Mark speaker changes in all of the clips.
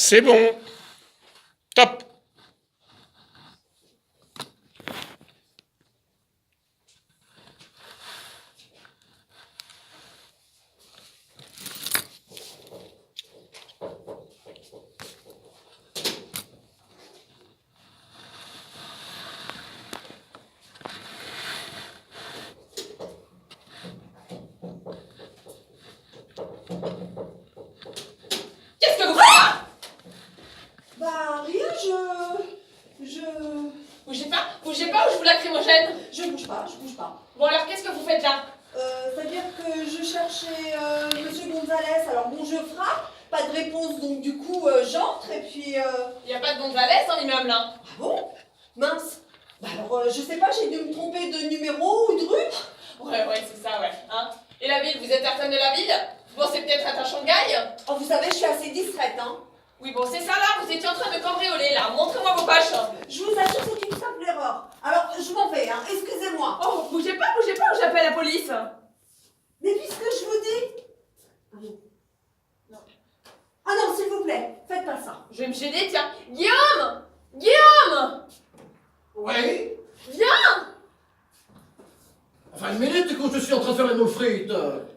Speaker 1: C'est bon. Top.
Speaker 2: Qu'est-ce que vous faites là?
Speaker 3: Bah rien,
Speaker 2: Bougez pas ou je vous lacrymogène.
Speaker 3: je bouge pas.
Speaker 2: Bon alors qu'est-ce que vous faites là?
Speaker 3: C'est-à-dire que je cherchais Monsieur Gonzalez, alors bon je frappe, pas de réponse donc du coup j'entre et puis...
Speaker 2: Il y a pas de Gonzalez dans l'immeuble là.
Speaker 3: Ah bon? Mince. Bah alors je sais pas, j'ai dû me tromper de numéro ou de rue.
Speaker 2: Ouais, c'est ça, ouais. Hein? Et la ville, vous êtes certaine de la ville? Vous pensez peut-être être à Shanghai?
Speaker 3: Oh vous savez, je suis assez discrète hein.
Speaker 2: Oui bon c'est ça là, vous étiez en train de cambrioler là. Montrez-moi vos poches.
Speaker 3: Je vous assure c'est une simple erreur. Alors je m'en vais hein, excusez-moi.
Speaker 2: Oh, bougez pas ou j'appelle la police.
Speaker 3: Mais puisque je vous dis... Ah non.
Speaker 2: Non.
Speaker 3: Ah non, s'il vous plaît, faites pas ça.
Speaker 2: Je vais me gêner, tiens. Guillaume!
Speaker 4: Oui.
Speaker 2: Viens!
Speaker 4: Enfin, une minute, écoute, je suis en train de faire les moules frites.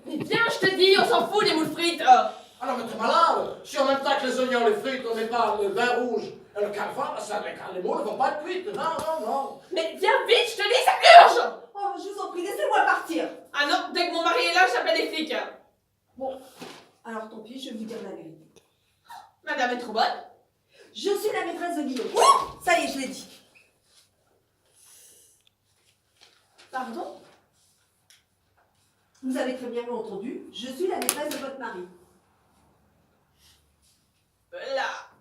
Speaker 2: Mais viens, je te dis, on s'en fout des moules frites.
Speaker 4: Alors, mais t'es malade. Si en même temps que les oignons, les frites, on met pas le vin rouge et le calva, ça, les moules ne vont pas être cuites. Non.
Speaker 2: Mais viens vite, je te dis, ça urge!
Speaker 3: Oh, je vous en prie, laissez-moi partir.
Speaker 2: Ah non, dès que mon mari est là, j'appelle les flics.
Speaker 3: Bon, alors tant pis, je vais vous dire la vérité.
Speaker 2: Madame est trop bonne.
Speaker 3: Je suis la maîtresse de Guillaume. Oh, ça y est, je l'ai dit.
Speaker 2: Pardon?
Speaker 3: Vous avez très bien entendu, je suis la maîtresse de votre mari. Alors,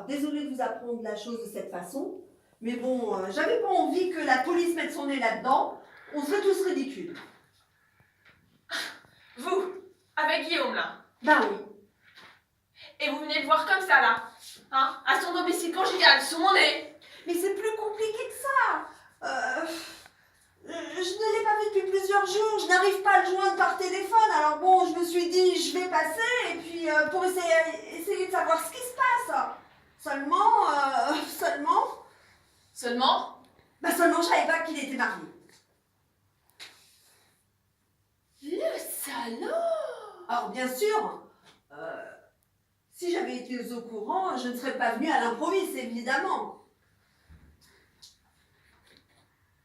Speaker 3: désolée de vous apprendre la chose de cette façon, mais bon, j'avais pas envie que la police mette son nez là-dedans. On serait tous ridicules.
Speaker 2: Vous, avec Guillaume là.
Speaker 3: Ben oui.
Speaker 2: Et vous venez le voir comme ça là. Hein? À son domicile conjugal, sous mon nez.
Speaker 3: Mais c'est plus compliqué que ça. Je ne l'ai pas vu depuis plusieurs jours, je n'arrive pas à le joindre par téléphone, alors bon, je me suis dit, je vais passer, et puis pour essayer de savoir ce qui se passe. Seulement,
Speaker 2: Seulement?
Speaker 3: seulement je savais pas qu'il était marié.
Speaker 2: Le salaud!
Speaker 3: Alors bien sûr, si j'avais été au courant, je ne serais pas venue à l'improviste, évidemment.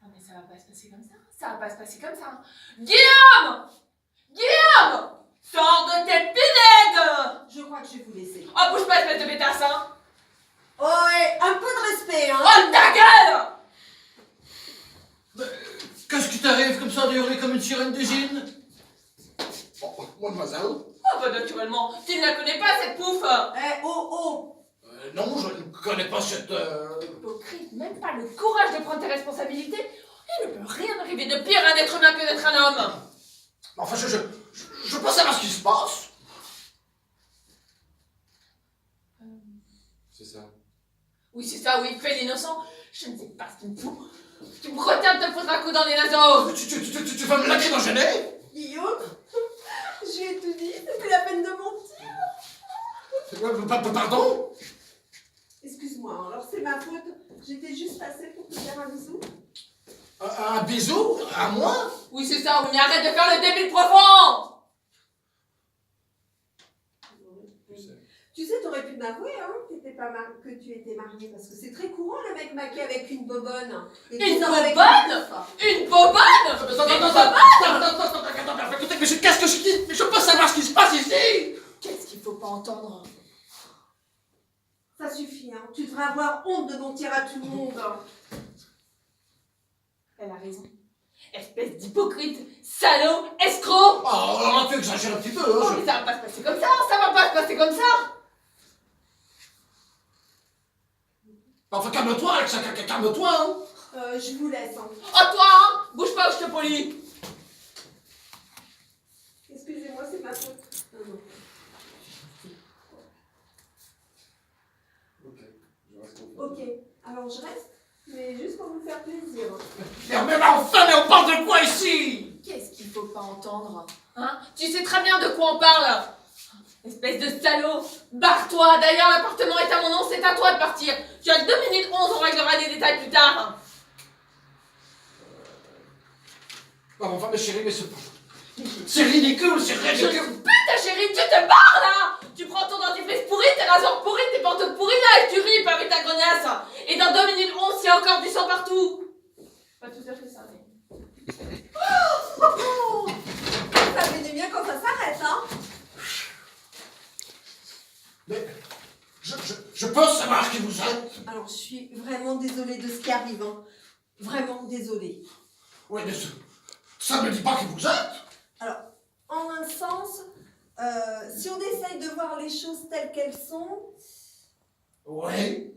Speaker 2: Non mais ça va pas se passer comme ça. Ça va pas se passer comme ça. Guillaume! Guillaume! Sors de tes pinèdes!
Speaker 3: Je crois que je vais vous laisser.
Speaker 2: Oh, bouge pas, espèce de pétasse, hein!
Speaker 3: Oh, et un peu de respect, hein.
Speaker 2: Oh, ta gueule!
Speaker 4: Qu'est-ce qui t'arrive comme ça de hurler comme une sirène d'usine? Oh, mademoiselle.
Speaker 2: Oh, bah naturellement, tu ne la connais pas, cette pouffe!
Speaker 3: Oh.
Speaker 4: Non, je ne connais pas cette...
Speaker 2: Hypocrite, même pas le courage de prendre tes responsabilités. Il ne peut rien arriver de pire à un être humain que d'être un homme.
Speaker 4: Enfin, je veux pas savoir ce qui se passe.
Speaker 5: C'est ça.
Speaker 2: Oui, c'est ça, oui, fais l'innocent. Je ne sais pas ce qu'il me fout. Tu me retiens de te foutre un coup dans les naseaux.
Speaker 4: Tu vas me lacrymogéner?
Speaker 3: Guillaume, je lui ai tout dit, ça fait la peine de mentir.
Speaker 4: Pardon?
Speaker 3: Excuse-moi, alors c'est ma faute. J'étais juste passée pour te faire un bisou.
Speaker 4: Un bisou? À moi?
Speaker 2: Oui, c'est ça, oui, mais arrête de faire le débile profond.
Speaker 3: Tu sais, t'aurais pu m'avouer hein, que tu étais mariée, parce que c'est très courant le mec maqué avec une bobonne. Et
Speaker 2: Une
Speaker 3: qui sort avec
Speaker 2: bobonne? Une bobonne?
Speaker 4: Écoutez, mais qu'est-ce que je dis? Mais je peux pas savoir ce qui se passe ici!
Speaker 2: Qu'est-ce qu'il faut pas entendre?
Speaker 3: Ça suffit, hein. Tu devrais avoir honte de mentir à tout le monde.
Speaker 2: Elle a raison. Espèce d'hypocrite, salaud, escroc!
Speaker 4: Oh, alors tu exagères un petit peu,
Speaker 2: Oh,
Speaker 4: hein.
Speaker 2: mais ça va pas se passer comme ça, ça va pas se passer comme ça!
Speaker 4: Enfin, calme-toi, Alexa, calme-toi, hein.
Speaker 3: Je vous laisse, hein.
Speaker 2: Oh, toi, hein? Bouge pas ou je te polis!
Speaker 3: Excusez-moi, c'est ma faute. Non.
Speaker 5: Ok, je reste confiant.
Speaker 3: Ok, alors je reste, mais juste pour vous faire plaisir.
Speaker 4: Mais enfin, mais on parle de quoi ici?
Speaker 2: Qu'est-ce qu'il faut pas entendre? Hein? Tu sais très bien de quoi on parle! Espèce de salaud! Barre-toi! D'ailleurs, l'appartement est à mon nom, c'est à toi de partir! Tu as 2 minutes 11, on réglera les détails plus tard!
Speaker 4: Non, mais enfin, mais chérie, mais c'est ridicule, c'est
Speaker 2: Je
Speaker 4: ridicule.
Speaker 2: putain, chérie, tu te barres là! Tu prends ton dentifrice pourri, tes rasoirs pourris, tes pantoufles pourries là, et tu ripes avec ta grognasse! Et dans 2 minutes 11, il y a encore du sang partout! Pas tout à fait ça, mais...
Speaker 3: Oh, ça fait du bien quand ça s'arrête, hein.
Speaker 4: Mais je peux savoir qui vous êtes?
Speaker 3: Alors, je suis vraiment désolée de ce qui arrive, hein. Vraiment désolée.
Speaker 4: Oui, mais ça ne me dit pas qui vous êtes.
Speaker 3: Alors, en un sens, si on essaye de voir les choses telles qu'elles sont,
Speaker 4: Oui.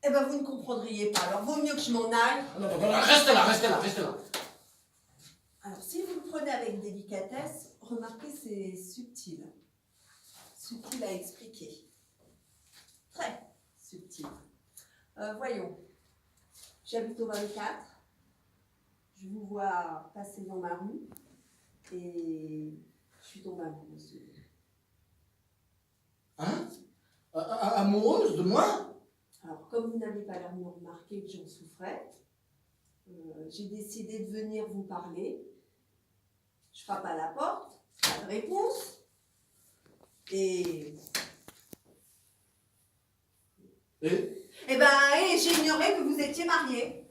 Speaker 3: eh ben vous ne comprendriez pas. Alors, vaut mieux que je m'en aille.
Speaker 4: Non, non, non, restez là, restez là, restez là.
Speaker 3: Alors, si vous le prenez avec délicatesse, remarquez, c'est subtil. Subtil à expliquer. Très subtil. Voyons. J'habite au 24. Je vous vois passer dans ma rue. Et je suis tombée amoureuse.
Speaker 4: Hein? Amoureuse de moi?
Speaker 3: Alors, comme vous n'avez pas l'air de me remarquer que j'en souffrais, j'ai décidé de venir vous parler. Je frappe à la porte, pas de réponse. Et Eh ben, j'ai ignoré que vous étiez marié.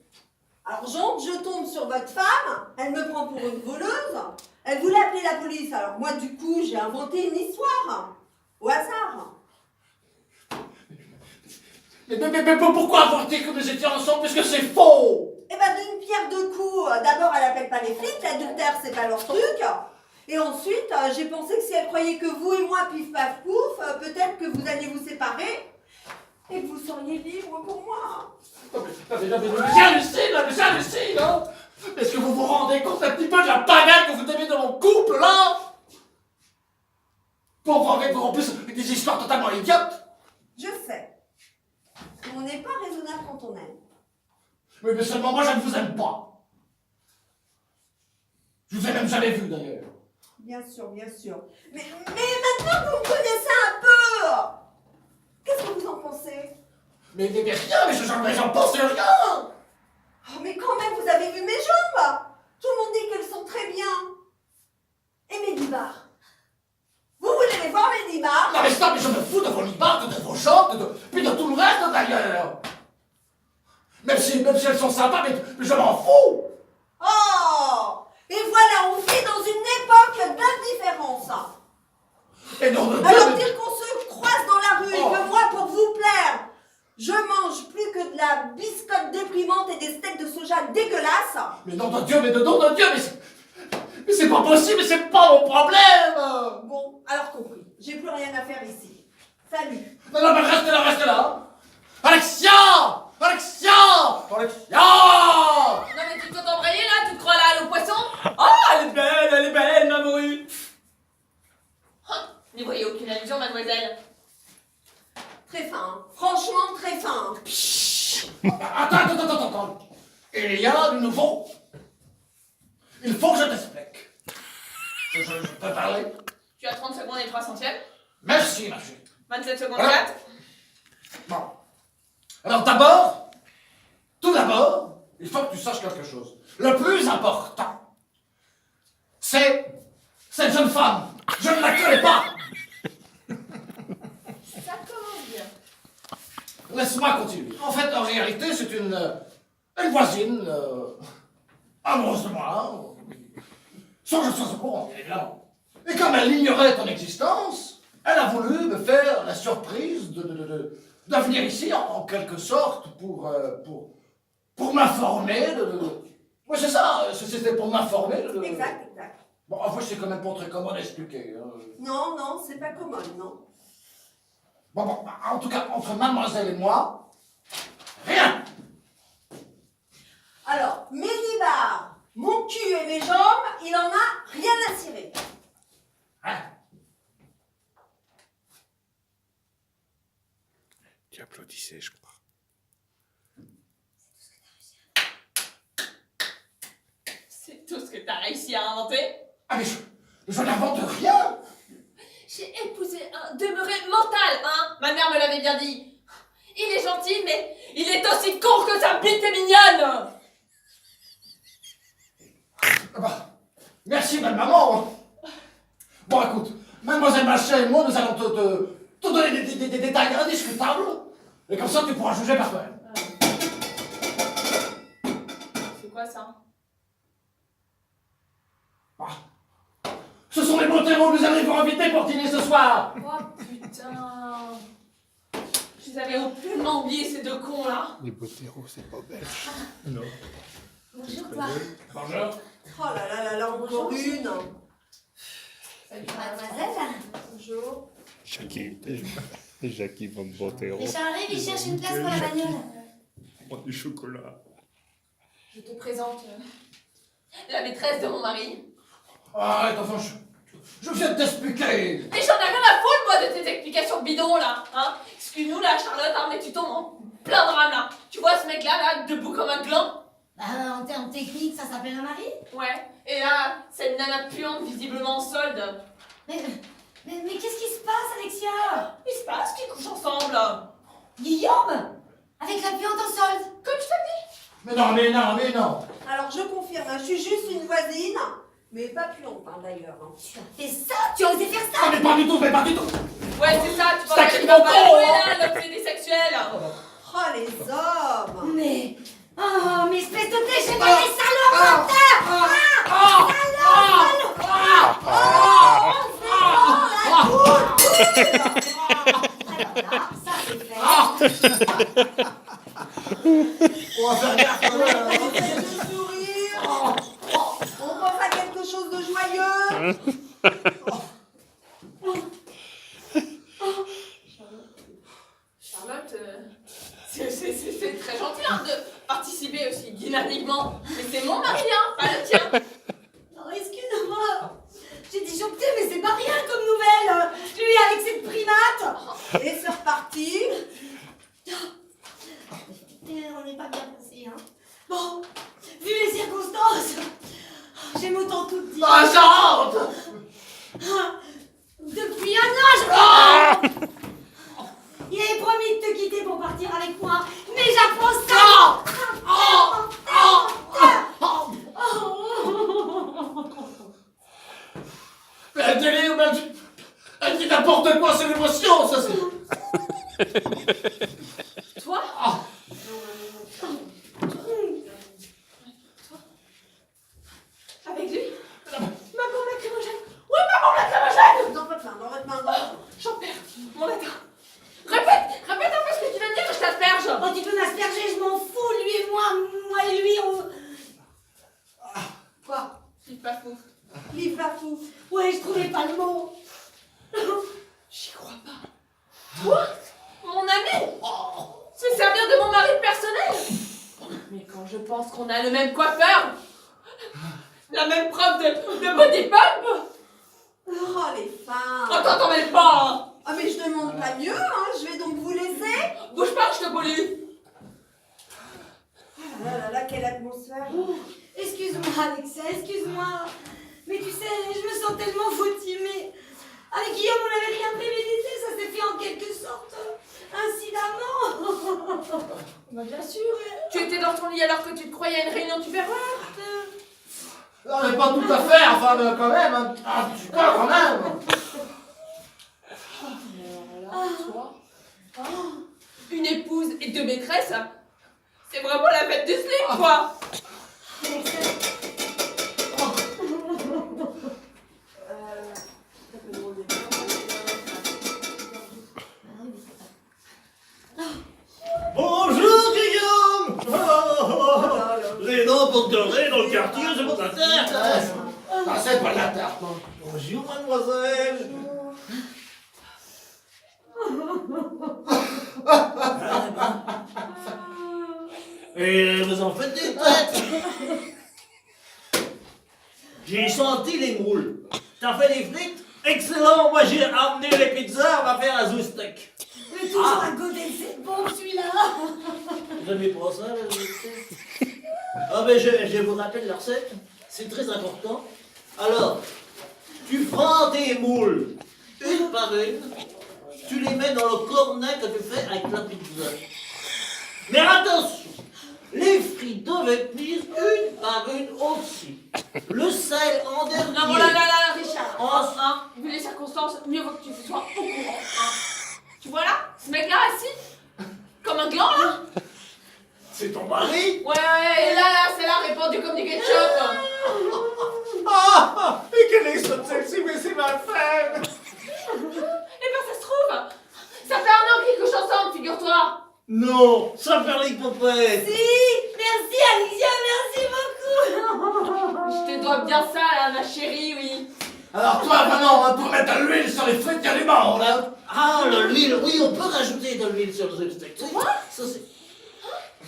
Speaker 3: Alors, je tombe sur votre femme, elle me prend pour une voleuse, elle voulait appeler la police. Alors, moi, du coup, j'ai inventé une histoire, au hasard.
Speaker 4: Mais pourquoi inventer que nous étions ensemble puisque c'est faux?
Speaker 3: Eh ben, d'une pierre deux coups, d'abord, elle appelle pas les flics, l'adultère, c'est pas leur truc. Et ensuite, j'ai pensé que si elle croyait que vous et moi, pif paf pouf, peut-être que vous alliez vous séparer et que vous seriez libre pour moi.
Speaker 4: Non, mais j'hallucine, hein? Est-ce que vous vous rendez compte un petit peu de la pagaille que vous avez dans mon couple, là? Pour avec vous en plus des histoires totalement idiotes.
Speaker 3: Je sais. On n'est pas raisonnable quand on aime.
Speaker 4: Mais seulement moi, je ne vous aime pas. Je vous ai même jamais vu, d'ailleurs.
Speaker 3: Bien sûr, bien sûr. Mais maintenant que vous me connaissez un peu, qu'est-ce que vous en pensez?
Speaker 4: Mais rien, mais j'en pense rien.
Speaker 3: Oh, mais quand même, vous avez vu mes jambes? Tout le monde dit qu'elles sont très bien. Et mes libards? Vous voulez les voir, mes libards?
Speaker 4: Non mais stop, mais je me fous de vos libards, de vos jambes, puis de tout le reste, d'ailleurs. Même si elles sont sympas, mais je m'en fous.
Speaker 3: Oh! Et voilà, on vit dans une époque d'indifférence.
Speaker 4: Et non,
Speaker 3: Alors dire qu'on se croise dans la rue et
Speaker 4: Oh.
Speaker 3: que moi, pour vous plaire, je mange plus que de la biscotte déprimante et des steaks de soja dégueulasses.
Speaker 4: mais nom de Dieu, mais c'est pas possible, mais c'est pas mon problème.
Speaker 3: Bon, alors compris, j'ai plus rien à faire ici. Salut.
Speaker 4: Non, mais restez là. Alexia!
Speaker 2: Non mais tu t'es embrayé là, tu te crois là, le poisson? Ah, elle est belle, ma morue! N'y voyez aucune allusion, mademoiselle.
Speaker 3: Très fin, franchement très fin.
Speaker 4: Attends. Il y a du nouveau. Il faut que je t'explique. Je peux parler?
Speaker 2: Tu as 30 secondes et 3 centièmes.
Speaker 4: Merci, ma chérie.
Speaker 2: 27 secondes
Speaker 4: Voilà.
Speaker 2: 4.
Speaker 4: Bon. Alors tout d'abord, il faut que tu saches quelque chose. Le plus important, c'est cette jeune femme. Je ne la connais pas.
Speaker 2: Ça commence bien.
Speaker 4: Laisse-moi continuer. En fait, en réalité, c'est une voisine amoureuse de moi, sans que je sois au courant, bien évidemment. Et comme elle ignorait ton existence, elle a voulu me faire la surprise de venir ici, en quelque sorte, pour m'informer Oui, c'est ça, c'était pour m'informer
Speaker 3: Exact.
Speaker 4: Bon, en fait, c'est quand même pas très commode à expliquer. Hein.
Speaker 3: Non, c'est pas commode, non.
Speaker 4: Bon, en tout cas, entre mademoiselle et moi, rien.
Speaker 3: Alors, mes libards, mon cul et mes jambes, il en a rien à cirer.
Speaker 4: Hein.
Speaker 1: Tu applaudissais, je crois.
Speaker 2: C'est tout ce que t'as réussi à inventer?
Speaker 4: Ah, mais je n'invente rien.
Speaker 2: J'ai épousé un demeuré mental, hein. Ma mère me l'avait bien dit. Il est gentil, mais il est aussi con que sa bite est mignonne.
Speaker 4: Ah bah, merci, belle maman. Bon, écoute, mademoiselle Machet et moi, nous allons te donner des détails indiscutables. Et comme ça, tu pourras juger par toi-même.
Speaker 2: C'est quoi ça?
Speaker 4: Ah. Ce sont les Montero que nous arrivons invités pour dîner ce soir.
Speaker 2: Oh putain. Je les avais aucunement oublié ces deux cons là.
Speaker 1: Les Bottero, c'est pas belge.
Speaker 5: Non.
Speaker 3: Bonjour, toi.
Speaker 4: Bonjour.
Speaker 3: Oh là là là là, encore une.
Speaker 2: Salut.
Speaker 6: Mademoiselle,
Speaker 3: Bonjour.
Speaker 1: Jackie Van Bottero.
Speaker 6: Richard arrive, il cherche une place pour la bagnole.
Speaker 5: Prends du chocolat.
Speaker 2: Je te présente la maîtresse de mon mari.
Speaker 4: Arrête, enfin, je viens de t'expliquer.
Speaker 2: Mais j'en ai rien à foutre, moi, de tes explications bidons, là, hein. Excuse-nous, là, Charlotte, hein, mais tu tombes en plein drame, là. Tu vois ce mec-là, là, debout comme un gland?
Speaker 6: Bah, en termes techniques, ça s'appelle un mari.
Speaker 2: Ouais. Et là, cette nana puante, visiblement en solde.
Speaker 6: Mais qu'est-ce qui se passe, Alexia?
Speaker 2: Il se passe qu'ils couchent ensemble.
Speaker 6: Guillaume? Avec la puante en solde.
Speaker 2: Comme je t'ai dit.
Speaker 4: Mais non.
Speaker 3: Alors, je confirme, hein, je suis juste une voisine, mais pas puante, hein, d'ailleurs. Hein.
Speaker 6: Tu as fait ça? Tu as osé faire ça?
Speaker 4: Ah, mais pas du tout.
Speaker 2: Ouais, c'est ça, tu
Speaker 4: C'est
Speaker 2: penses
Speaker 4: un
Speaker 2: qu'il
Speaker 4: cri
Speaker 2: va
Speaker 4: de
Speaker 2: pas
Speaker 4: con,
Speaker 2: jouer,
Speaker 4: hein.
Speaker 2: là, l'obsédé sexuel.
Speaker 3: Oh, les hommes.
Speaker 6: Mais... Oh, mais espèce de dégénéré salaud, menteur! Alors là, ça c'est fait.
Speaker 4: On va faire gaffe.
Speaker 3: Arrêtez de sourire. On pense à quelque chose de joyeux.
Speaker 2: Charlotte, c'est très gentil, hein, de participer aussi dynamiquement. Mais c'est mon mari, hein, pas le tien.
Speaker 6: Non, excuse-moi. J'ai disjoncté, mais c'est pas rien comme nouvelle. Lui avec cette primate.
Speaker 3: Et c'est reparti.
Speaker 6: On n'est pas bien passé, hein. Bon, vu les circonstances, j'aime autant tout dire.
Speaker 4: Ah, Charlotte.
Speaker 6: Depuis un an, il avait promis de te quitter pour partir avec moi, mais j'apprends ça.
Speaker 4: Mais un délire, elle dit n'importe quoi, c'est l'émotion, ça c'est...
Speaker 2: Toi? Avec lui? Maman lacrymogène! Oui, maman lacrymogène!
Speaker 3: Dans votre main.
Speaker 2: J'en perds mon état. Répète un peu ce que tu viens de dire, je t'asperge.
Speaker 6: Oh, tu peux m'asperger, je m'en fous, lui et moi et lui, on...
Speaker 3: Quoi?
Speaker 2: C'est pas fou.
Speaker 3: Livre la fou.
Speaker 6: Ouais, je trouvais pas le mot.
Speaker 2: J'y crois pas. Toi? Mon ami? Se servir de mon mari personnel? Mais quand je pense qu'on a le même coiffeur, la même prof de body pump,
Speaker 3: Oh, les femmes.
Speaker 2: oh, t'en mêles pas, hein.
Speaker 3: Ah, mais je demande pas mieux, hein. Je vais donc vous laisser.
Speaker 2: Bouge pas, je te pollue.
Speaker 3: Ah là là là, quelle atmosphère.
Speaker 6: Excuse-moi, Alexia, excuse-moi. Mais tu sais, je me sens tellement foutie, mais... Avec Guillaume, on n'avait rien prémédité, ça s'est fait en quelque sorte incidemment.
Speaker 2: Bah bien sûr. Tu étais dans ton lit alors que tu te croyais à une réunion tupperware.
Speaker 4: Non, mais pas tout à fait, enfin, quand même, un petit peu quand même.
Speaker 2: Toi, une épouse et deux maîtresses, c'est vraiment la fête du slip, quoi.
Speaker 7: Bonjour Guillaume. Les dents pour te dorer dans le quartier, c'est pour ta tête.
Speaker 4: Ah, c'est pas de la tarte.
Speaker 7: Bonjour mademoiselle. Et vous en faites des têtes. J'ai senti les moules. T'as fait des frites? Excellent, moi j'ai amené les pizzas, on va faire un zoustek.
Speaker 6: Mais toujours à côté, c'est bon celui-là.
Speaker 7: Vous aimez pas ça, le zoustek? Ah ben je vous rappelle la recette, c'est très important. Alors, tu prends tes moules, une par une, tu les mets dans le cornet que tu fais avec la pizza. Mais attention, les frites doivent être mises une par une aussi. Le sel en dernier.
Speaker 2: Non, bon, là, Richard.
Speaker 7: En-
Speaker 2: Vu les circonstances, mieux vaut que tu sois au courant. Tu vois là, ce mec-là assis, comme un gland là.
Speaker 4: C'est ton mari?
Speaker 2: Ouais, et là, c'est là, répandu comme du ketchup.
Speaker 4: Ah! Et quelle est celle-ci? Mais c'est ma femme!
Speaker 2: Eh ben, ça se trouve, ça fait 1 an qu'ils couchent ensemble, figure-toi.
Speaker 7: Non, ça fait les copains.
Speaker 6: Si, merci Alicia, merci beaucoup.
Speaker 2: Je te dois bien ça, là, ma chérie, oui.
Speaker 4: Alors toi, maintenant, on va pour mettre de l'huile sur les frites et les morts, là!
Speaker 7: Ah, de l'huile, oui, on peut rajouter de l'huile sur le steak.
Speaker 2: Quoi?
Speaker 7: Ça, c'est...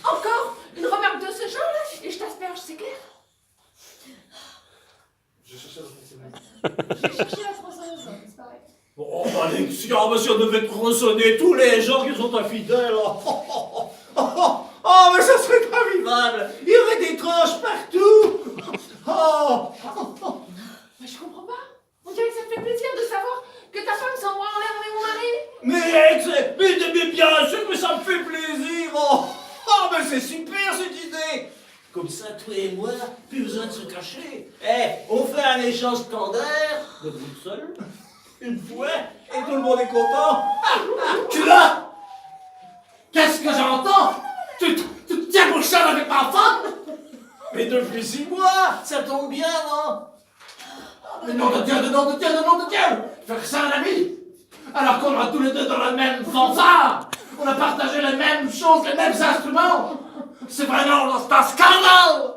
Speaker 2: Encore une remarque de ce genre, là, et je t'asperge, c'est clair?
Speaker 4: Je cherchais le
Speaker 2: J'ai cherché la française, c'est pareil.
Speaker 7: Oh, Alexia, monsieur, on devait te ressonner tous les gens qui sont infidèles. Oh, mais ça serait pas vivable. Il y aurait des tranches partout. Oh.
Speaker 2: Mais je comprends pas. On dirait que ça te fait plaisir de savoir que ta femme s'envoie en l'air avec mon mari.
Speaker 7: Mais bien sûr que ça me fait plaisir. Oh, mais c'est super cette idée. Comme ça, toi et moi, plus besoin de se cacher. On fait un échange standard, de vous seul, une fois, et tout le monde est content.
Speaker 4: Tu l'as? Qu'est-ce que j'entends? Tu te tiens pour seul avec ma femme?
Speaker 7: Mais depuis 6 mois, ça tombe bien, non?
Speaker 4: Mais nom de Dieu, de nom de Dieu, de nom de Dieu! Faire ça, un ami! Alors qu'on va tous les deux dans la même fanfare! On a partagé les mêmes choses, les mêmes instruments! C'est vraiment un scandale!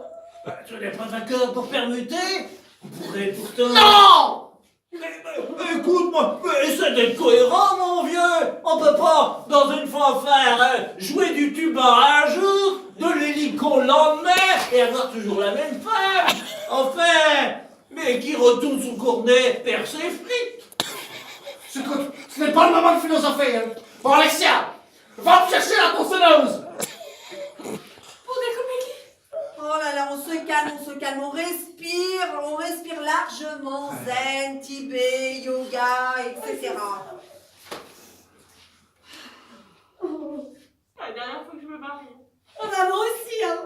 Speaker 7: Tu n'es pas d'accord pour permuter? On pourrait pourtant...
Speaker 4: Non!
Speaker 7: Écoute-moi, essaie d'être cohérent, mon vieux! On peut pas, dans une fanfare, jouer du tuba un jour, de l'hélico le lendemain, et avoir toujours la même femme! Enfin! Mais qui retourne son cornet perd ses frites!
Speaker 4: Écoute, ce n'est pas le moment de philosopher, hein. Bon, Alexia, va me chercher la tronçonneuse!
Speaker 2: Pour découper qui?
Speaker 3: Oh là là, on se calme, on respire largement, zen, Tibet, yoga, etc.
Speaker 2: La dernière fois que je me marie.
Speaker 6: On a moi aussi, hein.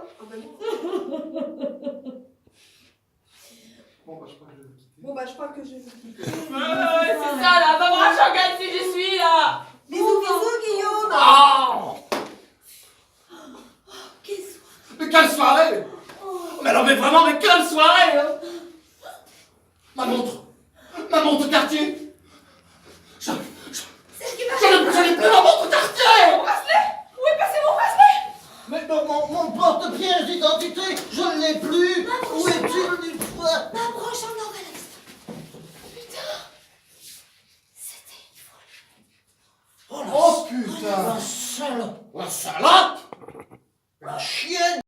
Speaker 3: Bon bah je crois que je vais vous quitter.
Speaker 2: Ouais, c'est ça là, va voir Jean-Gall si j'y suis là.
Speaker 3: Bisous, Guillaume.
Speaker 4: Oh!
Speaker 6: Quelle soirée.
Speaker 4: Mais quelle soirée! Mais non, mais vraiment, mais quelle soirée, hein! Ma montre quartier! Je n'ai plus ma montre quartier!
Speaker 2: Mon bracelet? Où est passé mon bracelet?
Speaker 7: Mais mon porte-pièce d'identité, je ne l'ai plus! Où est-il une fois?
Speaker 6: Ma broche en or, Alex.
Speaker 2: Putain.
Speaker 6: C'était une folie.
Speaker 4: Oh putain!
Speaker 7: La salope!
Speaker 4: La salope!
Speaker 7: La chienne!